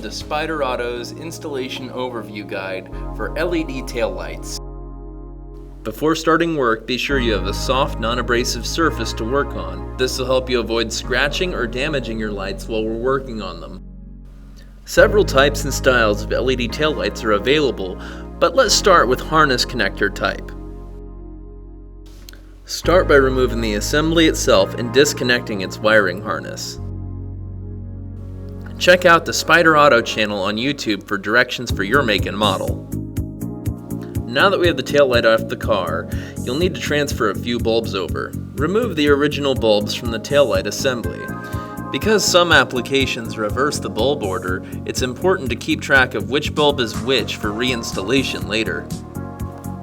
to Spyder Auto's installation overview guide for LED taillights. Before starting work, be sure you have a soft, non-abrasive surface to work on. This will help you avoid scratching or damaging your lights while we're working on them. Several types and styles of LED taillights are available, but let's start with harness connector type. Start by removing the assembly itself and disconnecting its wiring harness. Check out the Spyder Auto channel on YouTube for directions for your make and model. Now that we have the taillight off the car, you'll need to transfer a few bulbs over. Remove the original bulbs from the taillight assembly. Because some applications reverse the bulb order, it's important to keep track of which bulb is which for reinstallation later.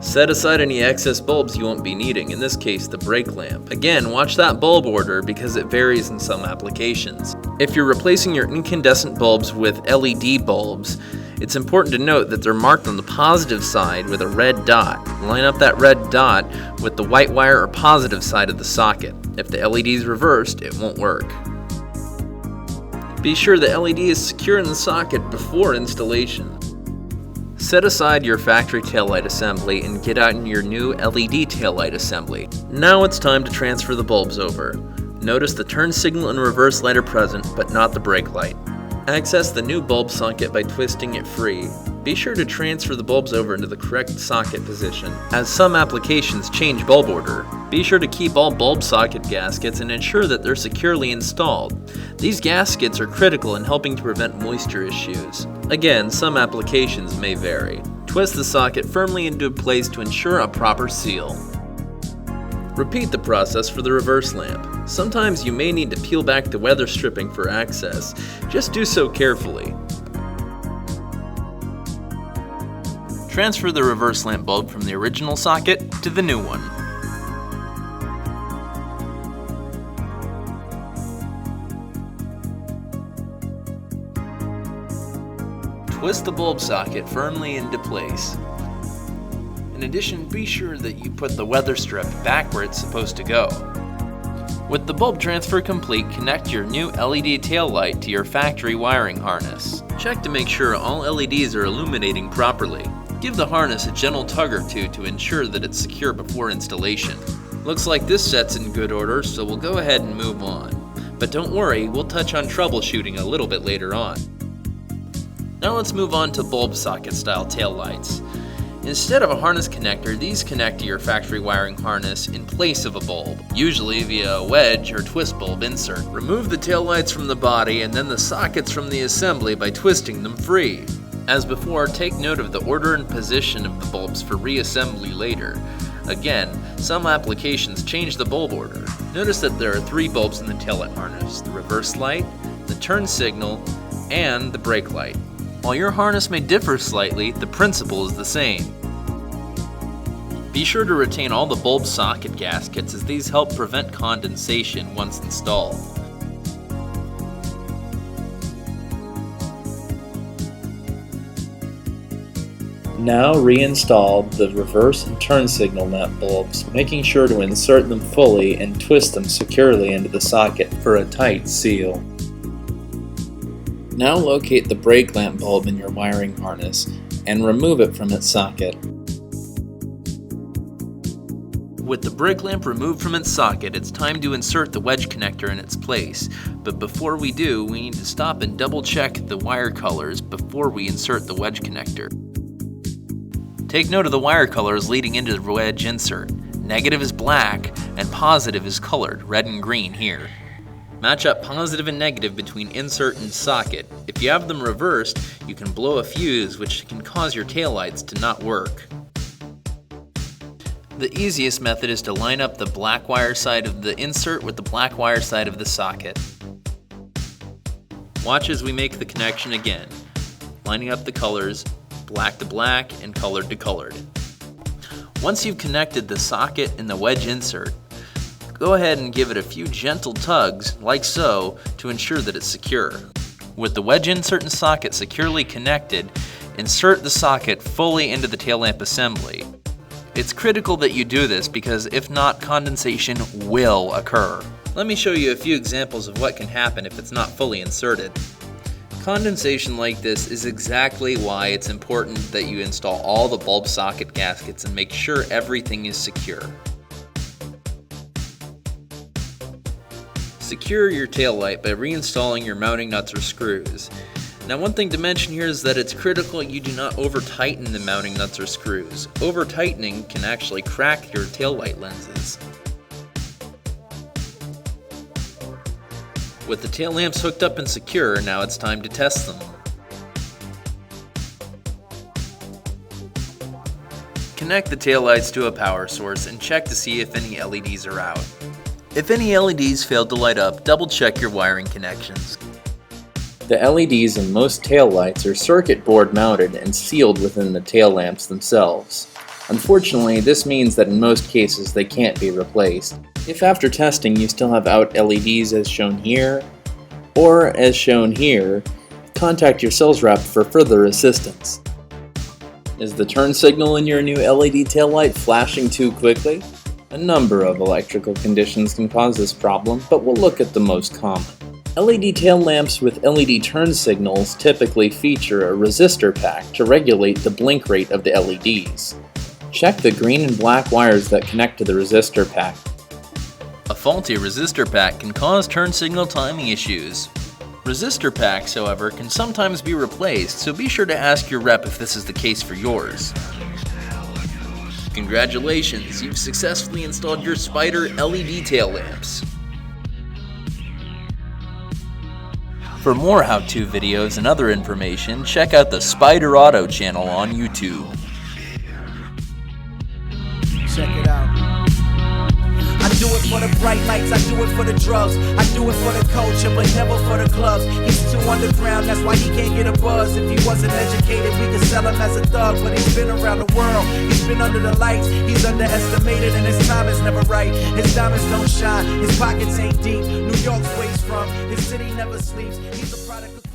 Set aside any excess bulbs you won't be needing, in this case the brake lamp. Again, watch that bulb order because it varies in some applications. If you're replacing your incandescent bulbs with LED bulbs, it's important to note that they're marked on the positive side with a red dot. Line up that red dot with the white wire or positive side of the socket. If the LED is reversed, it won't work. Be sure the LED is secure in the socket before installation. Set aside your factory taillight assembly and get out your new LED taillight assembly. Now it's time to transfer the bulbs over. Notice the turn signal and reverse light are present, but not the brake light. Access the new bulb socket by twisting it free. Be sure to transfer the bulbs over into the correct socket position, as some applications change bulb order. Be sure to keep all bulb socket gaskets and ensure that they're securely installed. These gaskets are critical in helping to prevent moisture issues. Again, some applications may vary. Twist the socket firmly into place to ensure a proper seal. Repeat the process for the reverse lamp. Sometimes you may need to peel back the weather stripping for access. Just do so carefully. Transfer the reverse lamp bulb from the original socket to the new one. Twist the bulb socket firmly into place. In addition, be sure that you put the weather strip back where it's supposed to go. With the bulb transfer complete, connect your new LED tail light to your factory wiring harness. Check to make sure all LEDs are illuminating properly. Give the harness a gentle tug or two to ensure that it's secure before installation. Looks like this set's in good order, so we'll go ahead and move on. But don't worry, we'll touch on troubleshooting a little bit later on. Now let's move on to bulb socket style tail lights. Instead of a harness connector, these connect to your factory wiring harness in place of a bulb, usually via a wedge or twist bulb insert. Remove the tail lights from the body and then the sockets from the assembly by twisting them free. As before, take note of the order and position of the bulbs for reassembly later. Again, some applications change the bulb order. Notice that there are 3 bulbs in the taillight harness: the reverse light, the turn signal, and the brake light. While your harness may differ slightly, the principle is the same. Be sure to retain all the bulb socket gaskets, as these help prevent condensation once installed. Now reinstall the reverse and turn signal lamp bulbs, making sure to insert them fully and twist them securely into the socket for a tight seal. Now locate the brake lamp bulb in your wiring harness and remove it from its socket. With the brake lamp removed from its socket, it's time to insert the wedge connector in its place. But before we do, we need to stop and double check the wire colors before we insert the wedge connector. Take note of the wire colors leading into the wedge insert. Negative is black and positive is colored, red and green here. Match up positive and negative between insert and socket. If you have them reversed, you can blow a fuse, which can cause your taillights to not work. The easiest method is to line up the black wire side of the insert with the black wire side of the socket. Watch as we make the connection again, lining up the colors, black to black and colored to colored. Once you've connected the socket and the wedge insert, go ahead and give it a few gentle tugs, like so, to ensure that it's secure. With the wedge insert and socket securely connected, insert the socket fully into the tail lamp assembly. It's critical that you do this because if not, condensation will occur. Let me show you a few examples of what can happen if it's not fully inserted. Condensation like this is exactly why it's important that you install all the bulb socket gaskets and make sure everything is secure. Secure your taillight by reinstalling your mounting nuts or screws. Now, one thing to mention here is that it's critical you do not over-tighten the mounting nuts or screws. Over-tightening can actually crack your taillight lenses. With the tail lamps hooked up and secure, now it's time to test them. Connect the taillights to a power source and check to see if any LEDs are out. If any LEDs failed to light up, double check your wiring connections. The LEDs in most taillights are circuit board mounted and sealed within the tail lamps themselves. Unfortunately, this means that in most cases they can't be replaced. If after testing you still have out LEDs as shown here, or as shown here, contact your sales rep for further assistance. Is the turn signal in your new LED taillight flashing too quickly? A number of electrical conditions can cause this problem, but we'll look at the most common. LED tail lamps with LED turn signals typically feature a resistor pack to regulate the blink rate of the LEDs. Check the green and black wires that connect to the resistor pack. A faulty resistor pack can cause turn signal timing issues. Resistor packs, however, can sometimes be replaced, so be sure to ask your rep if this is the case for yours. Congratulations, you've successfully installed your Spyder LED tail lamps. For more how-to videos and other information, check out the Spyder Auto channel on YouTube. Check it out. I do it for the bright lights, I do it for the drugs, I do it for the culture, but never for the clubs. He's too underground, that's why he can't get a buzz. If he wasn't educated, we could sell him as a thug, but he's been around the world, he's been under the lights, he's underestimated and his time is never right. His diamonds don't shine, his pockets ain't deep, New York's where he's from, his city never sleeps, he's a product of